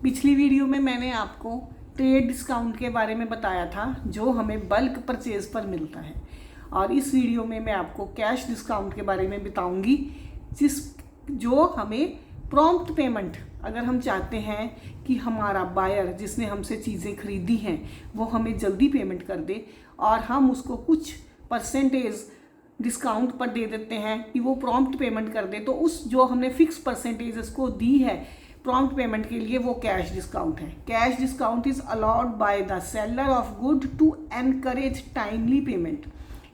पिछली वीडियो में मैंने आपको ट्रेड डिस्काउंट के बारे में बताया था जो हमें बल्क परचेज पर मिलता है, और इस वीडियो में मैं आपको कैश डिस्काउंट के बारे में बताऊंगी जो हमें प्रॉम्प्ट पेमेंट, अगर हम चाहते हैं कि हमारा बायर जिसने हमसे चीज़ें खरीदी हैं वो हमें जल्दी पेमेंट कर दे और हम उसको कुछ परसेंटेज डिस्काउंट पर दे देते हैं कि वो प्रॉम्प्ट पेमेंट कर दे, तो उस जो हमने फिक्स परसेंटेज उसको दी है प्रॉम्प्ट पेमेंट के लिए वो कैश डिस्काउंट है। Cash discount is allowed by the seller of good to encourage timely payment.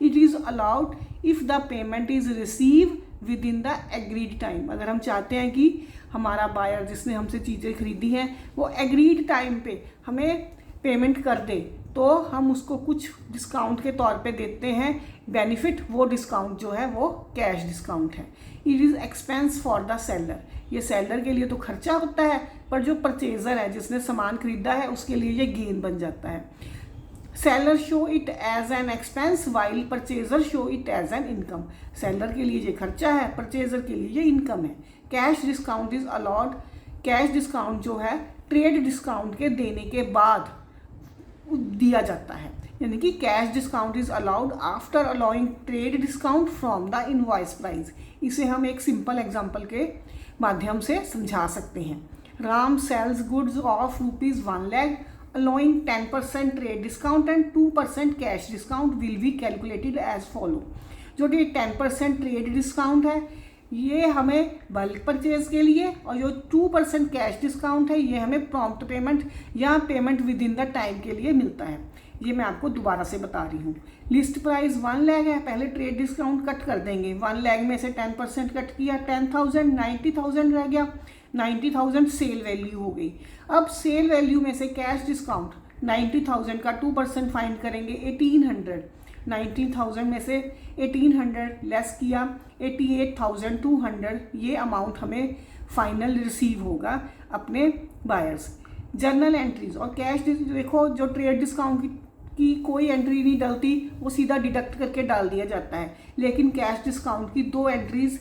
It is allowed if the payment is receive within the agreed time. अगर हम चाहते हैं कि हमारा बायर जिसने हमसे चीज़ें खरीदी हैं वो एग्रीड टाइम पे हमें पेमेंट कर दे तो हम उसको कुछ डिस्काउंट के तौर पे देते हैं बेनिफिट। वो डिस्काउंट जो है वो कैश डिस्काउंट है। It is expense for the seller. ये सेलर के लिए तो खर्चा होता है, पर जो परचेजर है जिसने सामान खरीदा है उसके लिए ये गेन बन जाता है। Seller show it as an expense while purchaser show it as an income. Seller के लिए ये खर्चा है, परचेजर के लिए ये इनकम है। Cash discount is allowed. Cash discount जो है ट्रेड डिस्काउंट के देने के बाद दिया जाता है, यानी कि cash discount is allowed after allowing trade discount from the invoice price. इसे हम एक सिंपल एग्जांपल के माध्यम से समझा सकते हैं। Ram sales goods of ₹1 lakh allowing 10% trade discount and 2% cash discount will be calculated as follow. जो कि 10% ट्रेड डिस्काउंट है ये हमें बल्क परचेज के लिए, और जो 2% कैश डिस्काउंट है ये हमें प्रॉम्प्ट पेमेंट या payment with in the time के लिए मिलता है। ये मैं आपको दोबारा से बता रही हूँ। लिस्ट प्राइस 1 lakh है, पहले ट्रेड डिस्काउंट कट कर देंगे। 1 lakh में से 10% कट किया, 10,000, 90,000 रह गया। 90,000 सेल वैल्यू हो गई। अब सेल वैल्यू में से कैश डिस्काउंट 90,000 का 2% फाइंड करेंगे, 1,800। 90,000 में से 1,800 लेस किया, 88,200। ये अमाउंट हमें फाइनल रिसीव होगा अपने बायर्स। जर्नल एंट्रीज और कैश देखो, जो ट्रेड डिस्काउंट की कोई एंट्री नहीं डलती, वो सीधा डिडक्ट करके डाल दिया जाता है, लेकिन कैश डिस्काउंट की 2 एंट्रीज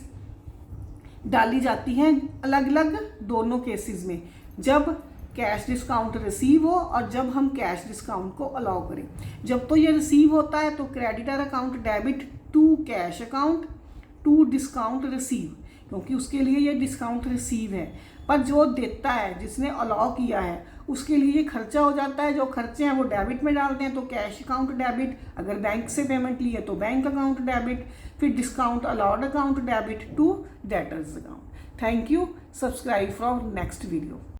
डाली जाती हैं अलग अलग दोनों केसेस में, जब कैश डिस्काउंट रिसीव हो और जब हम कैश डिस्काउंट को अलाउ करें। जब तो ये रिसीव होता है तो creditor account debit to cash account to discount receive, क्योंकि उसके लिए ये डिस्काउंट रिसीव है। पर जो देता है जिसने अलाउ किया है उसके लिए ये खर्चा हो जाता है। जो खर्चे हैं वो डेबिट में डालते हैं, तो कैश अकाउंट डेबिट, अगर बैंक से पेमेंट ली है तो बैंक अकाउंट डेबिट, फिर discount allowed account debit to debtors account. Thank you. Subscribe for next video.